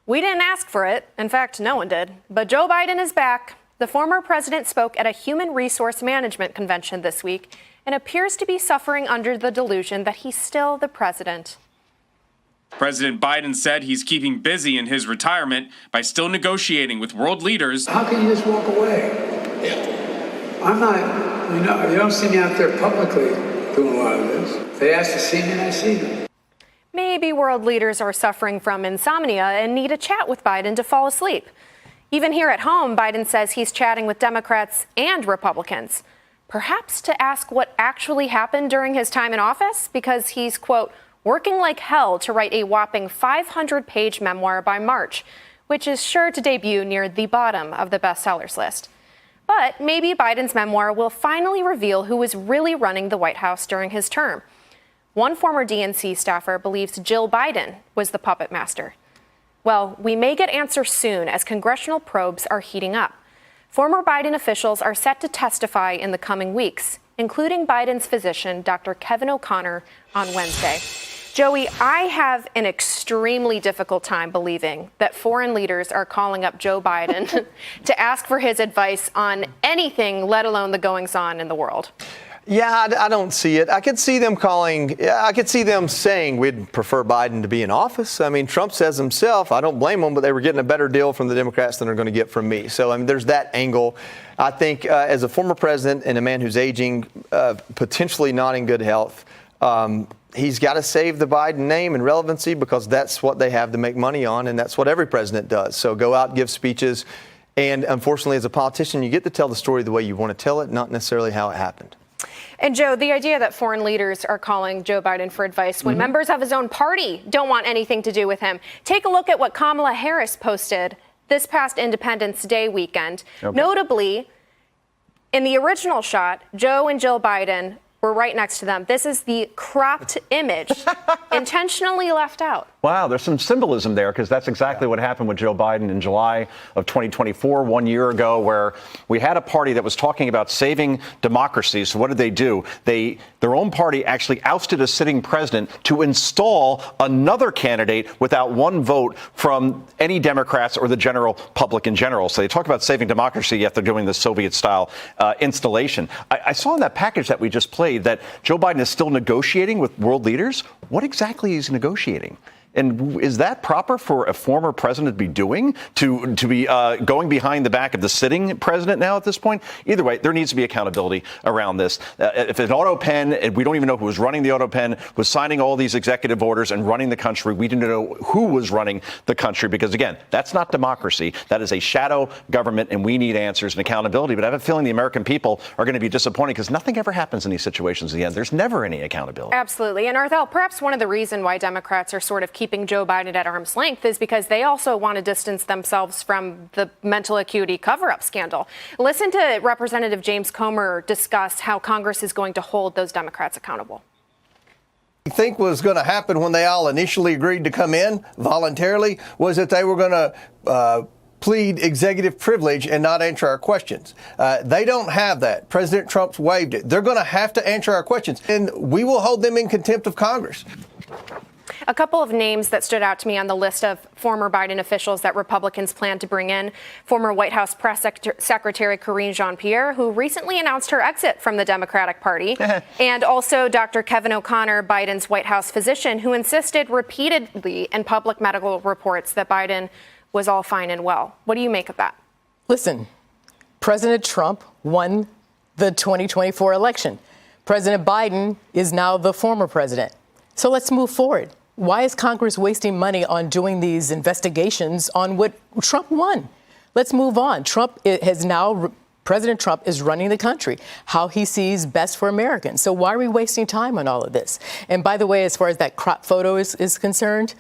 We didn't ask for it. In fact, no one did. But Joe Biden is back. The former president spoke at a human resource management convention this week and appears to be suffering under the delusion that he's still the president. President Biden said he's keeping busy in his retirement by still negotiating with world leaders. How can you just walk away? I'm not, you don't see me out there publicly doing a lot of this. They ask to see me and I see them. Maybe world leaders are suffering from insomnia and need a chat with Biden to fall asleep. Even here at home, Biden says he's chatting with Democrats and Republicans, perhaps to ask what actually happened during his time in office, because he's, quote, working like hell to write a whopping 500-page memoir by March, which is sure to debut near the bottom of the bestsellers list. But maybe Biden's memoir will finally reveal who was really running the White House during his term. One former DNC staffer believes Jill Biden was the puppet master. Well, we may get answers soon as congressional probes are heating up. Former Biden officials are set to testify in the coming weeks, including Biden's physician, Dr. Kevin O'Connor, on Wednesday. Joey, I have an extremely difficult time believing that foreign leaders are calling up Joe Biden to ask for his advice on anything, let alone the goings-on in the world. Yeah, I don't see it. I could see them saying we'd prefer Biden to be in office. I mean, Trump says himself, I don't blame them, but they were getting a better deal from the Democrats than they're going to get from me. So, I mean, there's that angle. I think as a former president and a man who's aging, potentially not in good health, he's got to save the Biden name and relevancy because that's what they have to make money on, and that's what every president does. So go out, give speeches, and unfortunately, as a politician, you get to tell the story the way you want to tell it, not necessarily how it happened. And Joe, the idea that foreign leaders are calling Joe Biden for advice when members of his own party don't want anything to do with him. Take a look at what Kamala Harris posted this past Independence Day weekend. Okay. Notably, in the original shot, Joe and Jill Biden were right next to them. This is the cropped image, intentionally left out. Wow, there's some symbolism there because that's exactly what happened with Joe Biden in July of 2024, 1 year ago, where we had a party that was talking about saving democracy. So what did they do? Their own party actually ousted a sitting president to install another candidate without one vote from any Democrats or the general public in general. So they talk about saving democracy, yet they're doing the Soviet-style installation. I saw in that package that we just played that Joe Biden is still negotiating with world leaders. What exactly is he negotiating? And is that proper for a former president to be doing, to be going behind the back of the sitting president now at this point? Either way, there needs to be accountability around this. If an auto pen, and we don't even know who was running the auto pen, was signing all these executive orders and running the country, we didn't know who was running the country because, again, that's not democracy. That is a shadow government, and we need answers and accountability. But I have a feeling the American people are going to be disappointed because nothing ever happens in these situations in the end. There's never any accountability. Absolutely. And Arthel, perhaps one of the reasons why Democrats are sort of keeping Joe Biden at arm's length is because they also want to distance themselves from the mental acuity cover-up scandal. Listen to Representative James Comer discuss how Congress is going to hold those Democrats accountable. I think was going to happen when they all initially agreed to come in voluntarily was that they were going to plead executive privilege and not answer our questions. They don't have that. President Trump's waived it. They're going to have to answer our questions, and we will hold them in contempt of Congress. A couple of names that stood out to me on the list of former Biden officials that Republicans plan to bring in: former White House Press Secretary Karine Jean-Pierre, who recently announced her exit from the Democratic Party, and also Dr. Kevin O'Connor, Biden's White House physician, who insisted repeatedly in public medical reports that Biden was all fine and well. What do you make of that? Listen, President Trump won the 2024 election. President Biden is now the former president. So let's move forward. Why is Congress wasting money on doing these investigations on what Trump won? Let's move on. President Trump is running the country, how he sees best for Americans. So why are we wasting time on all of this? And by the way, as far as that crop photo is concerned,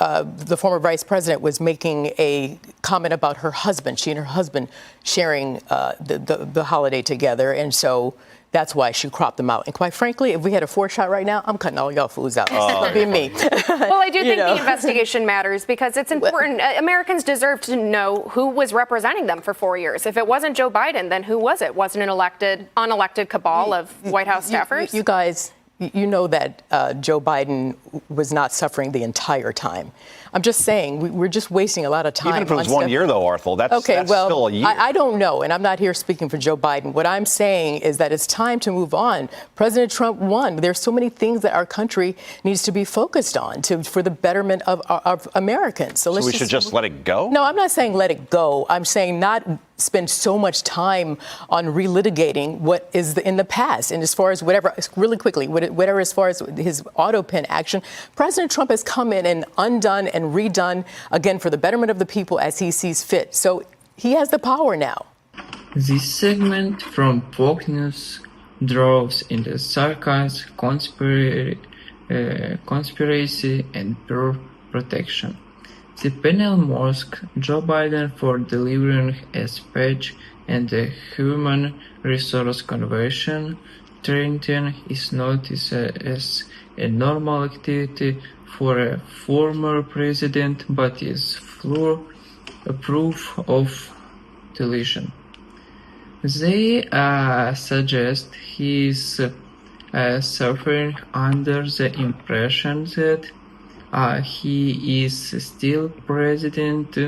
the former vice president was making a comment about her husband. She and her husband sharing the holiday together. And so that's why she cropped them out. And quite frankly, if we had a 4-shot right now, I'm cutting all y'all fools out. That'd be me. Well, I do think the investigation matters because it's important. Americans deserve to know who was representing them for 4 years. If it wasn't Joe Biden, then who was it? Wasn't an unelected cabal of White House staffers? You guys, you know that Joe Biden was not suffering the entire time. I'm just saying we're just wasting a lot of time. Even if it was on 1 stuff. year, though, Arthur, that's still a year. I don't know, and I'm not here speaking for Joe Biden. What I'm saying is that it's time to move on. President Trump won. There's so many things that our country needs to be focused on for the betterment of Americans. So we should just let it go? No, I'm not saying let it go. I'm saying not spend so much time on relitigating what is in the past. And as far as whatever, really quickly, whatever as far as his auto pen action, President Trump has come in and undone and redone, again, for the betterment of the people as he sees fit. So he has the power now. This segment from Fox News draws into sarcasm, conspiracy, and pure protection. The panel mocked Joe Biden for delivering a speech and the Human Resource Convention, treating is not as a normal activity for a former president, but is a proof of delusion. They suggest he is suffering under the impression that he is still president,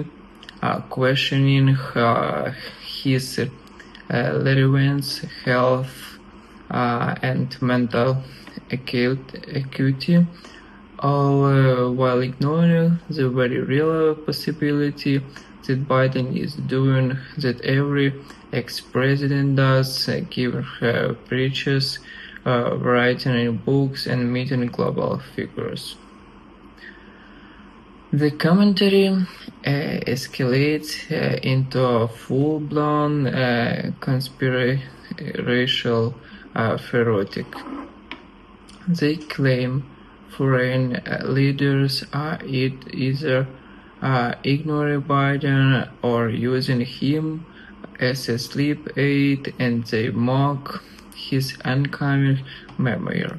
questioning his relevance, health, and mental acuity, all while ignoring the very real possibility that Biden is doing that every ex-president does, giving preaches, writing in books, and meeting global figures. The commentary escalates into a full-blown conspiratorial ferretic. They claim foreign leaders are either ignoring Biden or using him as a sleep aid, and they mock his oncoming memoir.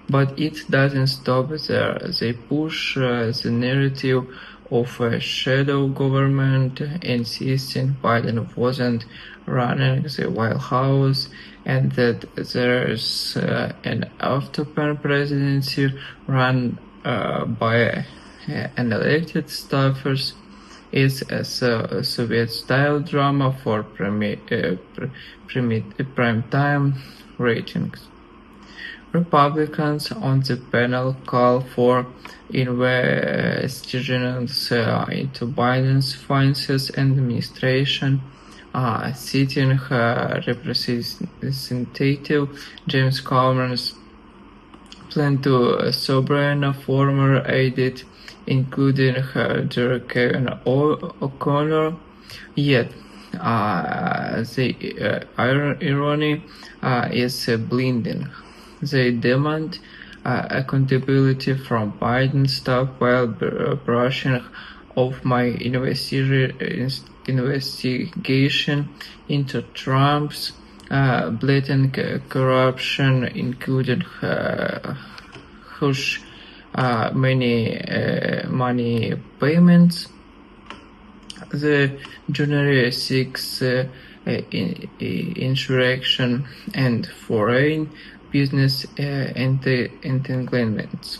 But it doesn't stop there. They push the narrative of a shadow government, insisting Biden wasn't running the White House and that there's an after-pen presidency run by unelected staffers. It's a Soviet-style drama for prime-time ratings. Republicans on the panel call for investigations into Biden's finances and administration, citing Representative James Comer's plan to suborn former aides, including Kevin O'Connor. Yet, the irony is blinding. They demand accountability from Biden staff while brushing off my investigation into Trump's blatant corruption, including hush money payments. The January 6 insurrection and foreign business entanglements.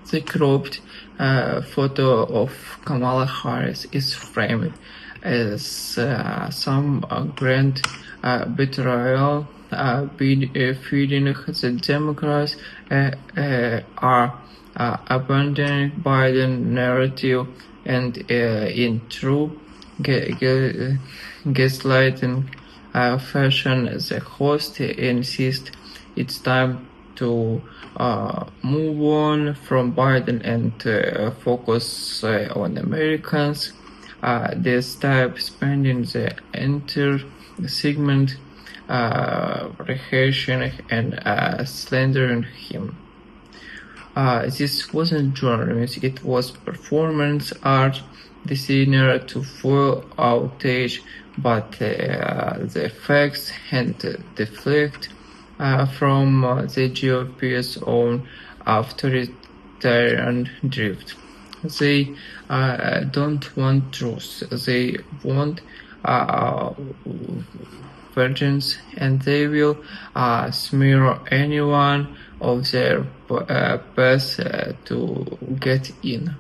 The cropped photo of Kamala Harris is framed as some grand betrayal, feeding the Democrats are abandoning Biden narrative, and in true gaslighting fashion, the host insists it's time to move on from Biden and focus on Americans. This type spending the entire segment rehashing and slandering him. This wasn't journalism, it was performance art designed to foil outrage, but the facts and deflect from the GOP's own authoritarian drift. They don't want truth, they want vengeance, and they will smear anyone of their path to get in.